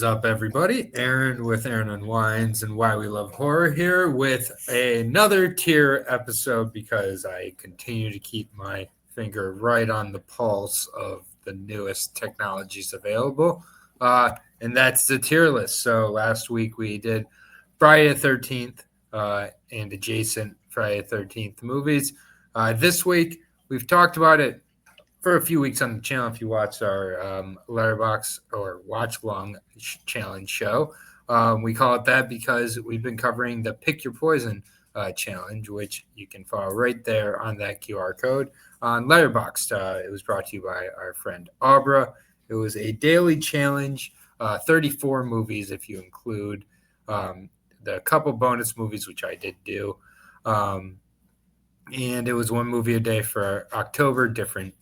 up, everybody? Aaron with Aaron Unwinds and Why We Love Horror here with another tier episode because I continue to keep my finger right on the pulse of the newest technologies available, and that's the tier list. So last week we did Friday the 13th and adjacent Friday the 13th movies. This week we've talked about it for a few weeks on the channel. If you watch our Letterboxd or Watch Long Challenge show, we call it that because we've been covering the Pick Your Poison challenge, which you can follow right there on that QR code on Letterboxd. It was brought to you by our friend Abra. It was a daily challenge, 34 movies if you include the couple bonus movies, which I did do. And it was one movie a day for October, different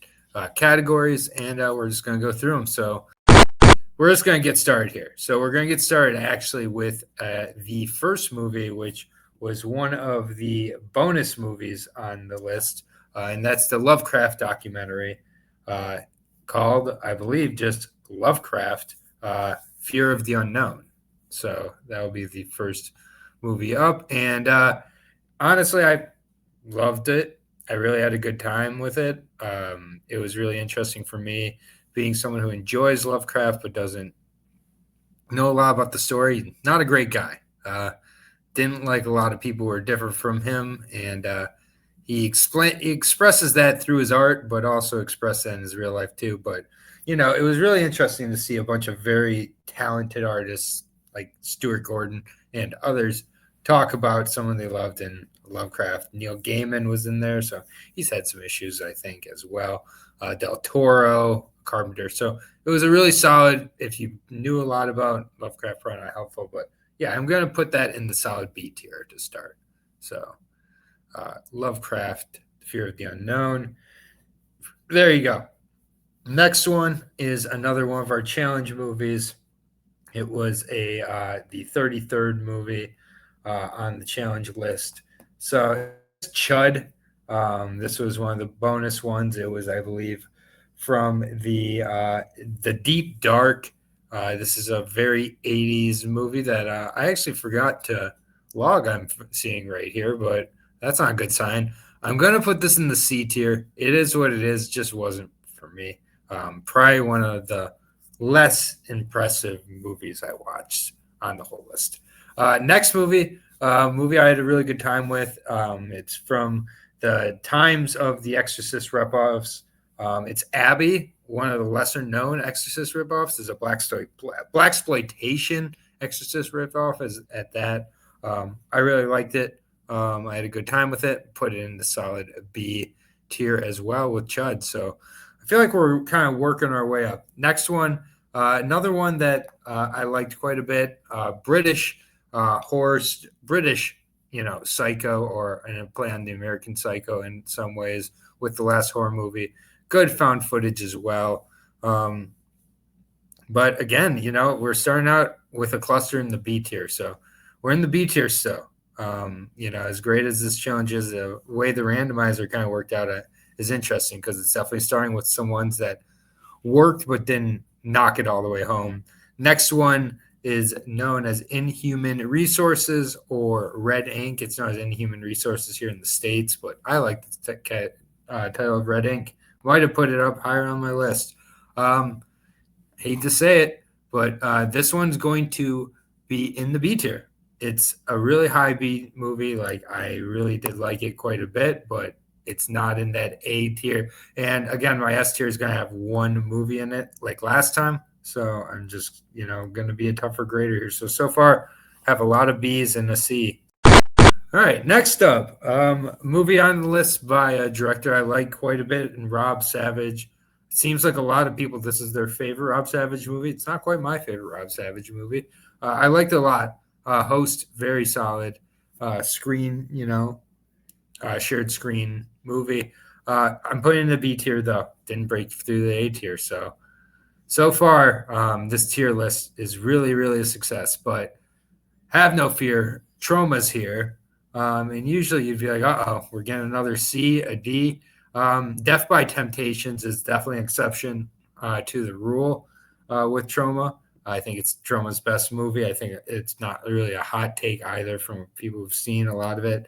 categories, and we're just going to go through them. So we're just going to get started here. So we're going to get started actually with the first movie, which was one of the bonus movies on the list, and that's the Lovecraft documentary called, I believe, just Lovecraft, Fear of the Unknown. So that will be the first movie up. And honestly, I loved it. I really had a good time with it. It was really interesting for me, being someone who enjoys Lovecraft but doesn't know a lot about the story. Not a great guy. Didn't like a lot of people who were different from him, and he expresses that through his art, but also expressed that in his real life too. But it was really interesting to see a bunch of very talented artists like Stuart Gordon and others talk about someone they loved in Lovecraft. Neil Gaiman was in there, so he's had some issues, I think, as well. Del Toro, Carpenter. So it was a really solid, if you knew a lot about Lovecraft, probably not helpful. But yeah, I'm going to put that in the solid B tier to start. So Lovecraft, Fear of the Unknown. There you go. Next one is another one of our challenge movies. It was the 33rd movie on the challenge list. So Chud, this was one of the bonus ones. It was, I believe, from the Deep Dark. This is a very 80s movie that I actually forgot to log. I'm seeing right here, but that's not a good sign. I'm going to put this in the C tier. It is what it is. Just wasn't for me. Probably one of the less impressive movies I watched on the whole list. Next movie I had a really good time with. It's from the times of the Exorcist ripoffs. It's Abby, one of the lesser known Exorcist ripoffs. Is a blaxploitation Exorcist ripoff at that. I really liked it. I had a good time with it. Put it in the solid B tier as well with Chud. So I feel like we're kind of working our way up. Next one, another one that I liked quite a bit. British horror, British, Psycho, or a play on the American Psycho in some ways with the last horror movie. Good found footage as well. But again, we're starting out with a cluster in the B tier. So we're in the B tier still. As great as this challenge is, the way the randomizer kind of worked out is interesting because it's definitely starting with some ones that worked but didn't knock it all the way home. Next one is known as Inhuman Resources or Red Ink. It's known as Inhuman Resources here in the States, but I like the title of Red Ink. Might have put it up higher on my list. Hate to say it, but this one's going to be in the B tier. It's a really high B movie. Like, I really did like it quite a bit, but it's not in that A tier. And again, my S tier is going to have one movie in it like last time. So I'm just, going to be a tougher grader here. So far, have a lot of B's and a C. All right, next up, movie on the list by a director I like quite a bit, and Rob Savage. It seems like a lot of people, this is their favorite Rob Savage movie. It's not quite my favorite Rob Savage movie. I liked it a lot. Host, very solid. Screen, shared screen movie. I'm putting in the B tier, though. Didn't break through the A tier. So far, this tier list is really, really a success. But have no fear. Trauma's here. And usually you'd be like, uh-oh, we're getting another C, a D. Death by Temptations is definitely an exception to the rule with Trauma. I think it's Droma's best movie. I think it's not really a hot take either from people who've seen a lot of it.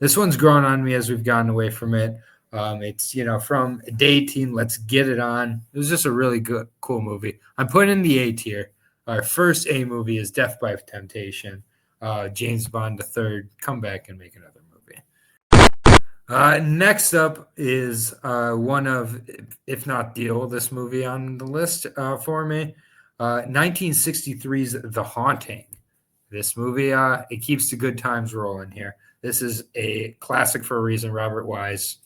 This one's grown on me as we've gotten away from it. It's, from day 18, let's get it on. It was just a really good, cool movie. I'm putting in the A tier. Our first A movie is Death by Temptation. James Bond III, come back and make another movie. Next up is one of, if not the oldest movie on the list for me, 1963's The Haunting. This movie, it keeps the good times rolling here. This is a classic for a reason. Robert Wise,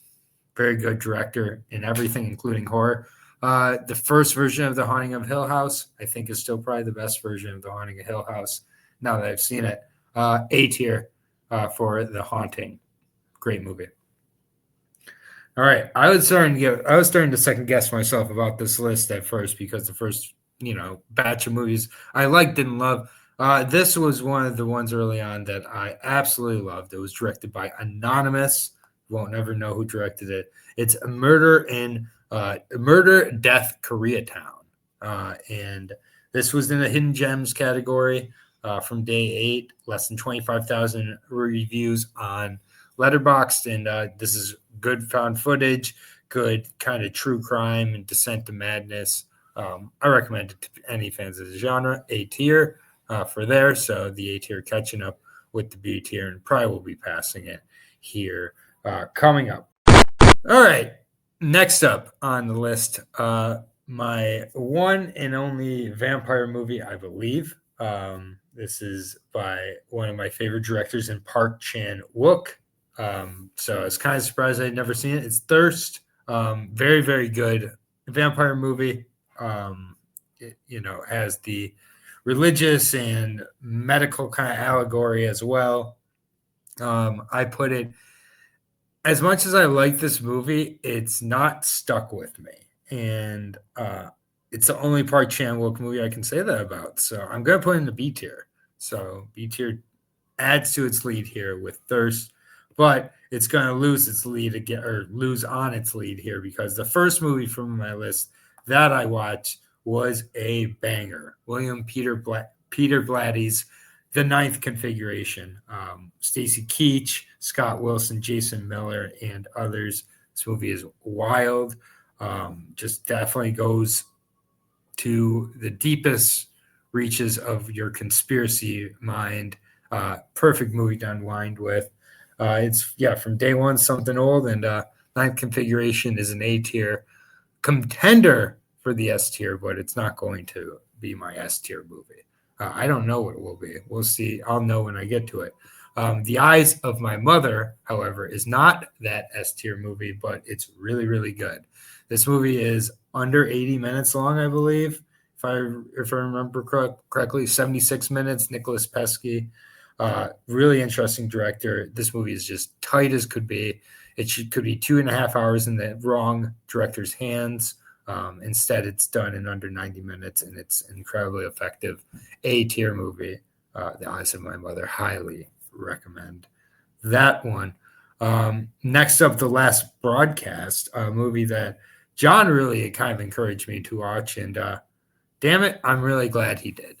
very good director in everything, including horror. The first version of The Haunting of Hill House, I think, is still probably the best version of The Haunting of Hill House now that I've seen it. A tier for The Haunting. Great movie. All right, I was starting to second guess myself about this list at first because the first, batch of movies I liked, didn't love. This was one of the ones early on that I absolutely loved. It was directed by Anonymous. Won't ever know who directed it. It's a Murder, Death, Koreatown. And this was in the Hidden Gems category from day 8, less than 25,000 reviews on Letterboxd. And this is good found footage, good kind of true crime and descent to madness. I recommend it to any fans of the genre. A tier for there. So the A tier catching up with the B tier, and probably will be passing it here coming up. All right. Next up on the list, my one and only vampire movie, I believe. This is by one of my favorite directors in Park Chan-wook. So I was kind of surprised I'd never seen it. It's Thirst. Very, very good vampire movie. It, has the religious and medical kind of allegory as well. I put it, as much as I like this movie, it's not stuck with me. And it's the only Park Chan-wook movie I can say that about. So I'm going to put it in the B tier. So B tier adds to its lead here with Thirst, but it's going to lose its lead again, or lose on its lead here, because the first movie from my list that I watched was a banger. William Peter Blatty's The Ninth Configuration. Stacy Keach, Scott Wilson, Jason Miller, and others. This movie is wild. Just definitely goes to the deepest reaches of your conspiracy mind. Perfect movie to unwind with. It's from day one, something old, and Ninth Configuration is an A tier contender for the S tier, but it's not going to be my S tier movie. I don't know what it will be. We'll see. I'll know when I get to it. The Eyes of My Mother, however, is not that S tier movie, but it's really, really good. This movie is under 80 minutes long, I believe, if I remember correctly. 76 minutes. Nicholas Pesky, really interesting director. This movie is just tight as could be. It could be 2.5 hours in the wrong director's hands. Instead, it's done in under 90 minutes, and it's incredibly effective. A tier movie. The Eyes of My Mother. Highly recommend that one. Next up, The Last Broadcast, a movie that John really kind of encouraged me to watch, and damn it, I'm really glad he did,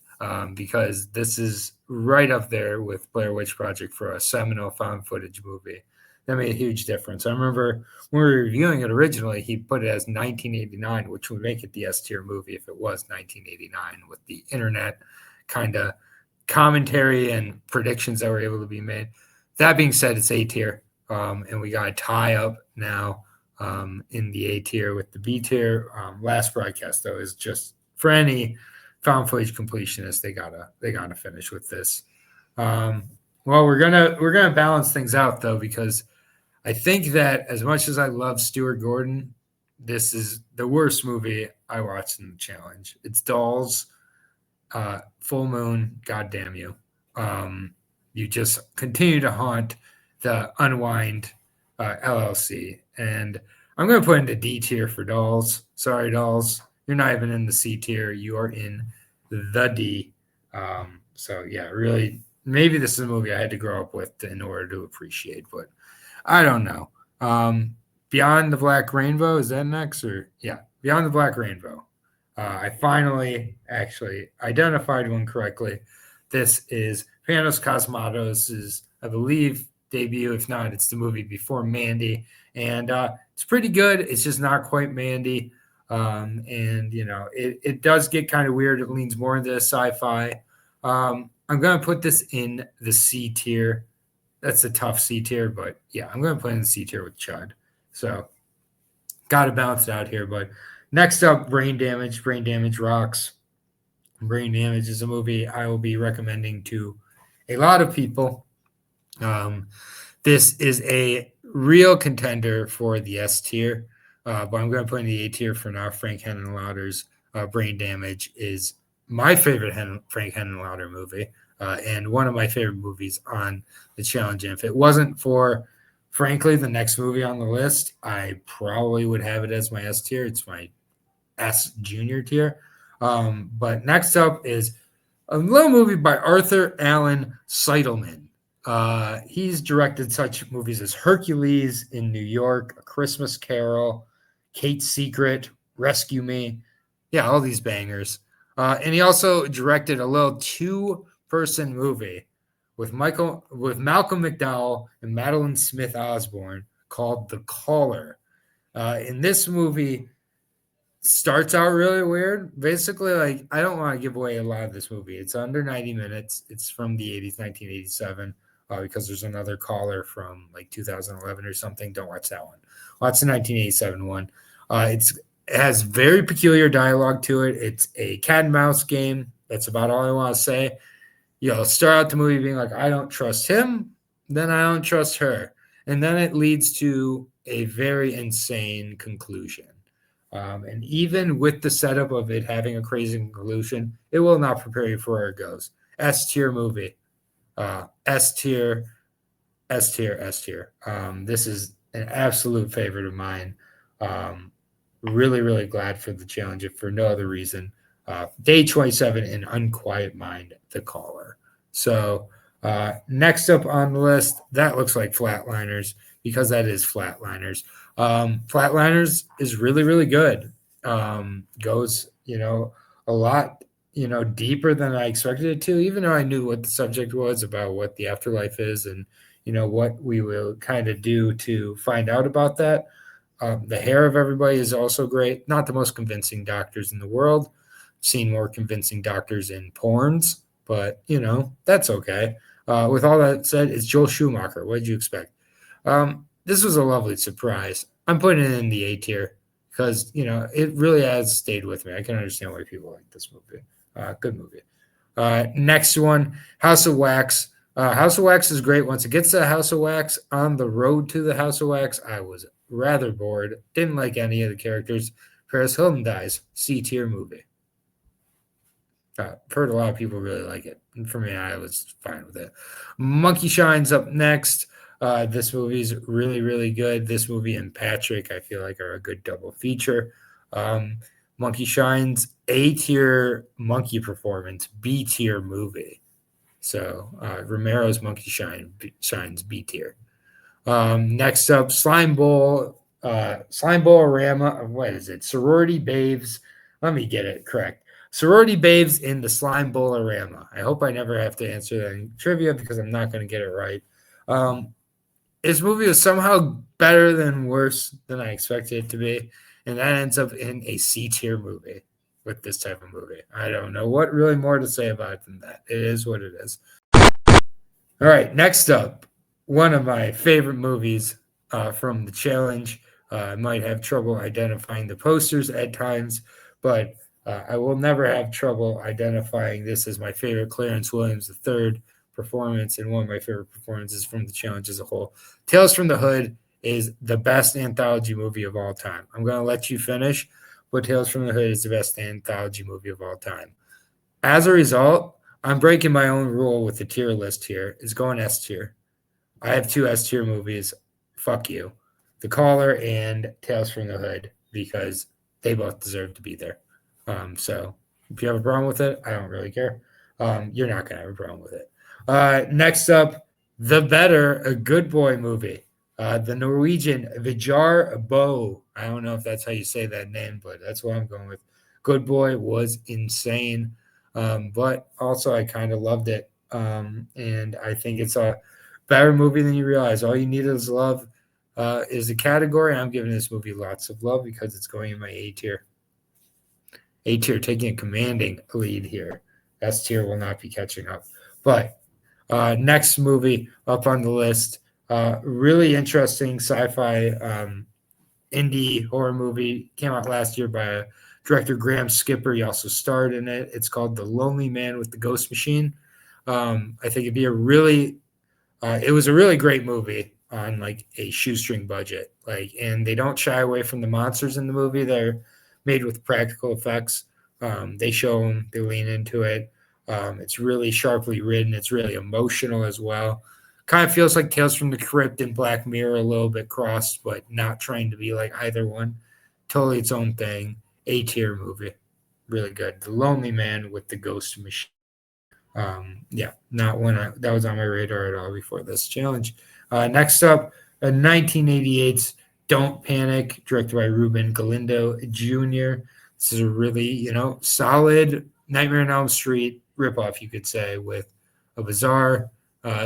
because this is right up there with Blair Witch Project for a seminal found footage movie. That made a huge difference. I remember when we were reviewing it originally, he put it as 1989, which would make it the S tier movie if it was 1989, with the internet kind of commentary and predictions that were able to be made. That being said, it's A tier, and we got a tie up now in the A tier with the B tier. Last Broadcast, though, is just for any found footage completionist, they gotta finish with this. Well, we're gonna balance things out though, because I think that as much as I love Stuart Gordon, this is the worst movie I watched in the challenge. It's Dolls, Full Moon, God damn you. You just continue to haunt the Unwind LLC. And I'm going to put into D tier for Dolls. Sorry, Dolls. You're not even in the C tier. You are in the D. So, yeah, really, maybe this is a movie I had to grow up with in order to appreciate, but I don't know. Beyond the Black Rainbow, is that next? Or yeah, Beyond the Black Rainbow. I finally actually identified one correctly. This is Panos Cosmatos' I believe, debut. If not, it's the movie before Mandy. And it's pretty good. It's just not quite Mandy. And, it does get kind of weird. It leans more into sci-fi. I'm going to put this in the C tier. That's a tough C tier, but yeah, I'm going to put it in the C tier with Chud. So got to balance it out here. But next up, Brain Damage. Brain Damage rocks. Brain Damage is a movie I will be recommending to a lot of people. This is a real contender for the S tier, but I'm going to put in the A tier for now. Frank Henenlauter's Brain Damage is my favorite Frank Henenlauter movie, and one of my favorite movies on the challenge. And if it wasn't for, frankly, the next movie on the list, I probably would have it as my S tier. It's my S junior tier. But next up is a little movie by Arthur Allen Seidelman. He's directed such movies as Hercules in New York, A Christmas Carol, Kate's Secret, Rescue Me. Yeah, all these bangers. And he also directed a little two-person movie with Malcolm McDowell and Madeline Smith Osborne called The Caller. In this movie, starts out really weird. Basically, like, I don't want to give away a lot of this movie. It's under 90 minutes. It's from the 80s, 1987, because there's another caller from like 2011 or something. Don't watch that one. Watch the 1987 one. It has very peculiar dialogue to it. It's a cat and mouse game. That's about all I want to say. Start out the movie being like, I don't trust him. Then I don't trust her. And then it leads to a very insane conclusion. And even with the setup of it having a crazy conclusion, it will not prepare you for where it goes. S tier movie. S tier, S tier, S tier. This is an absolute favorite of mine. Really, really glad for the challenge, if for no other reason. Day 27 in Unquiet Mind, The Caller. So next up on the list, that looks like Flatliners, because that is Flatliners. Flatliners is really, really good. Goes, a lot, deeper than I expected it to, even though I knew what the subject was about what the afterlife is and, what we will kind of do to find out about that. The hair of everybody is also great. Not the most convincing doctors in the world. Seen more convincing doctors in porns, but, that's okay. With all that said, it's Joel Schumacher. What did you expect? This was a lovely surprise. I'm putting it in the A tier because, it really has stayed with me. I can understand why people like this movie. Good movie. Next one, House of Wax. House of Wax is great. Once it gets to House of Wax, on the road to the House of Wax, I was rather bored. Didn't like any of the characters. Paris Hilton dies. C tier movie. I've heard a lot of people really like it. And for me, I was fine with it. Monkey Shine's up next. This movie is really, really good. This movie and Patrick, I feel like, are a good double feature. Monkey Shine's A tier monkey performance, B tier movie. So Romero's Monkey Shine's B tier. Next up, Slime Bowl Rama. What is it? Sorority Babes. Let me get it correct. Sorority Babes in the Slime Bowl-orama. I hope I never have to answer that in trivia because I'm not going to get it right. This movie was somehow better than worse than I expected it to be, and that ends up in a C-tier movie with this type of movie. I don't know what really more to say about it than that. It is what it is. All right, next up, one of my favorite movies from the challenge. I might have trouble identifying the posters at times, but I will never have trouble identifying this as my favorite Clarence Williams III performance and one of my favorite performances from the challenge as a whole. Tales from the Hood is the best anthology movie of all time. I'm going to let you finish, but Tales from the Hood is the best anthology movie of all time. As a result, I'm breaking my own rule with the tier list here. It's going S tier. I have two S tier movies. Fuck you. The Caller and Tales from the Hood, because they both deserve to be there. So if you have a problem with it, I don't really care. You're not going to have a problem with it. Next up, The Better, a Good Boy movie. The Norwegian Vijar Bo. I don't know if that's how you say that name, but that's what I'm going with. Good Boy was insane, but also I kind of loved it. And I think it's a better movie than you realize. All you need is love is the category. I'm giving this movie lots of love because it's going in my A tier. A tier taking a commanding lead here. S tier will not be catching up. But next movie up on the list, really interesting sci-fi indie horror movie. Came out last year by director Graham Skipper. He also starred in it. It's called The Lonely Man with the Ghost Machine. I think it'd be it was a really great movie on like a shoestring budget. And they don't shy away from the monsters in the movie. They're made with practical effects. They show them, they lean into it. It's really sharply written. It's really emotional as well. Kind of feels like Tales from the Crypt and Black Mirror a little bit crossed, but not trying to be like either one. Totally its own thing. A tier movie. Really good. The Lonely Man with the Ghost Machine. Not one that was on my radar at all before this challenge. Next up, 1988's Don't Panic, directed by Ruben Galindo Jr. This is a really, solid Nightmare on Elm Street ripoff, you could say, with a bizarre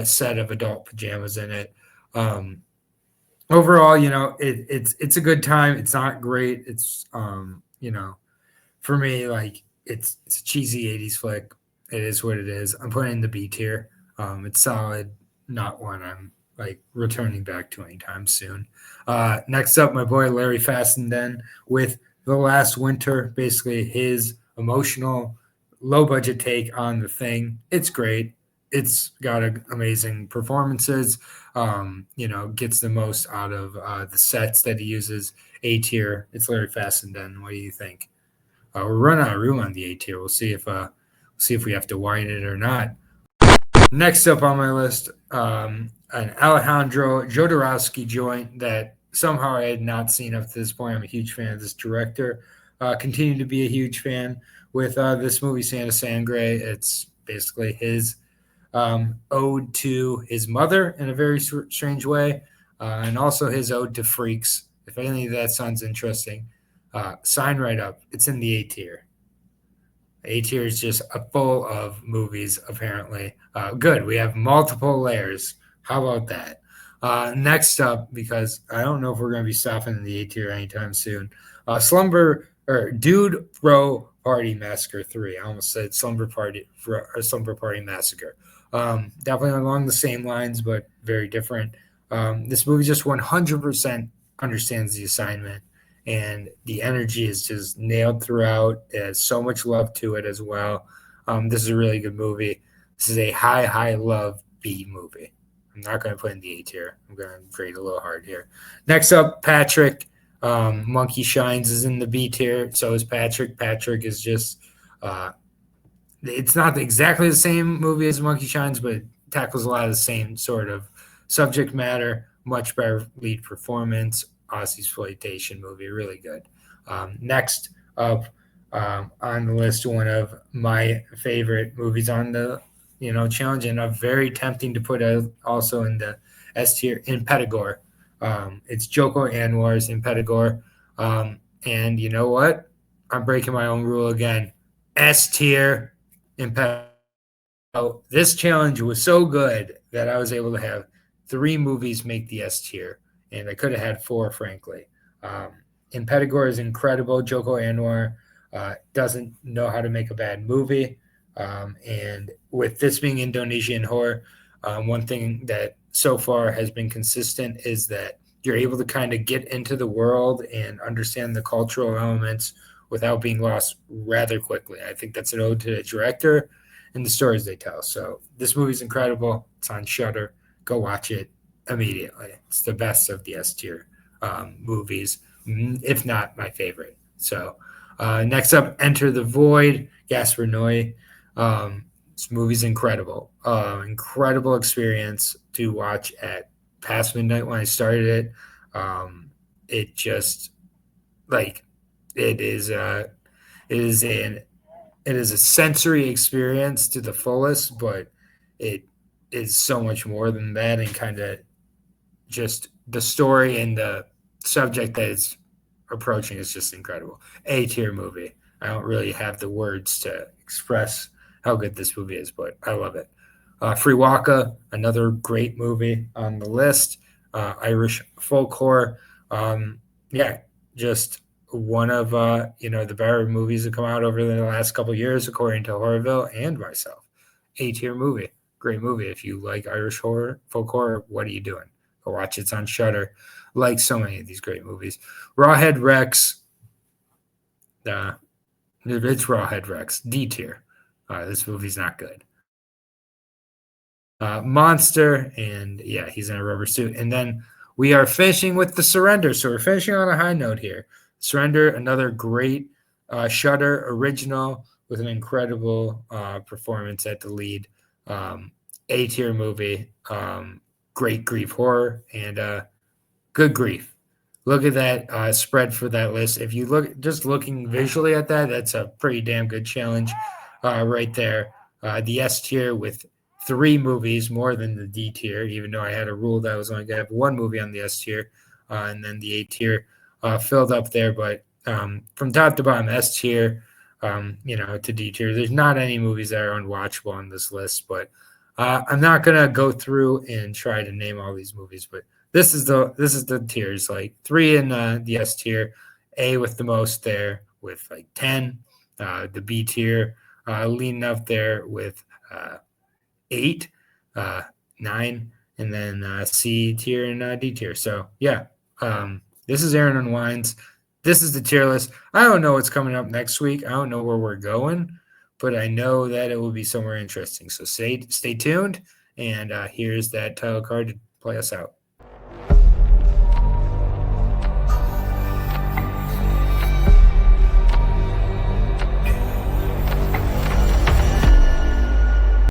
set of adult pajamas in it. Overall, it's a good time. It's not great. It's for me, like it's a cheesy 80s flick. It is what it is. I'm putting it in the B tier. It's solid, not one I'm like returning back to anytime soon. Next up, my boy Larry Fessenden with The Last Winter, basically his emotional, low budget take on The Thing. It's great. It's got amazing performances. Gets the most out of the sets that he uses. A tier. It's Larry Fessenden. What do you think? We're running out of room on the A tier. We'll see if we have to widen it or not. Next up on my list, an Alejandro Jodorowsky joint that somehow I had not seen up to this point. I'm a huge fan of this director. Continue to be a huge fan with this movie, Santa Sangre. It's basically his ode to his mother in a very strange way, and also his ode to freaks. If any of that sounds interesting, sign right up. It's in the A tier. A tier is just full of movies, apparently. Good. We have multiple layers. How about that? Next up, because I don't know if we're going to be stopping in the A tier anytime soon, Dude Bro Party Massacre 3. I almost said Slumber Party Massacre. Definitely along the same lines, but very different. This movie just 100% understands the assignment, and the energy is just nailed throughout. It has so much love to it as well. This is a really good movie. This is a high love B movie. I'm not going to put in the A tier. I'm going to grade a little hard here. Next up, Patrick. Monkey Shines is in the B tier. So is Patrick. Patrick is just it's not exactly the same movie as Monkey Shines, but it tackles a lot of the same sort of subject matter. Much better lead performance. Aussiesploitation movie, really good. Next up on the list, one of my favorite movies on the challenge, and very tempting to put also in the S tier, in Pedagore. It's Joko Anwar's in Pedagore, and you know what? I'm breaking my own rule again. S tier in Pedagore. So this challenge was so good that I was able to have 3 movies make the S tier, and I could have had 4, frankly. In Pedagore is incredible. Joko Anwar doesn't know how to make a bad movie. And with this being Indonesian horror, one thing that so far has been consistent is that you're able to kind of get into the world and understand the cultural elements without being lost rather quickly. I think that's an ode to the director and the stories they tell. So this movie's incredible. It's on Shudder. Go watch it immediately. It's the best of the S tier movies, if not my favorite. So next up, Enter the Void, Gaspar Noé. This movie's incredible. Incredible experience to watch at past midnight when I started it. It just it is a sensory experience to the fullest, but it is so much more than that, and kind of just the story and the subject that it's approaching is just incredible. A tier movie. I don't really have the words to express how good this movie is, but I love it. Free Waka, another great movie on the list. Irish folk horror. Yeah, just one of the better movies that come out over the last couple of years, according to Horrorville and myself. A-tier movie, great movie. If you like Irish horror, folk horror, what are you doing? Go watch it. It's on Shudder. Like so many of these great movies. Rawhead Rex. It's Rawhead Rex. D tier. This movie's not good. Monster, and yeah, he's in a rubber suit. And then we are finishing with The Surrender. So we're finishing on a high note here. Surrender, another great Shudder original with an incredible performance at the lead. A-tier movie, great grief horror, and good grief. Look at that spread for that list. If you look, just looking visually at that, that's a pretty damn good challenge right there. The S tier with 3 movies, more than the D tier, even though I had a rule that I was only going to have 1 movie on the S tier, and then the A tier filled up there. But from top to bottom, S tier, to D tier, there's not any movies that are unwatchable on this list. But I'm not going to go through and try to name all these movies, but this is the tiers, like 3 in the S tier, A with the most there with like 10, the B tier leaning up there with 8, 9, and then C tier and D tier. So yeah, this is Aaron Unwinds. This is the tier list. I don't know what's coming up next week. I don't know where we're going, but I know that it will be somewhere interesting. So stay tuned, and here's that title card to play us out.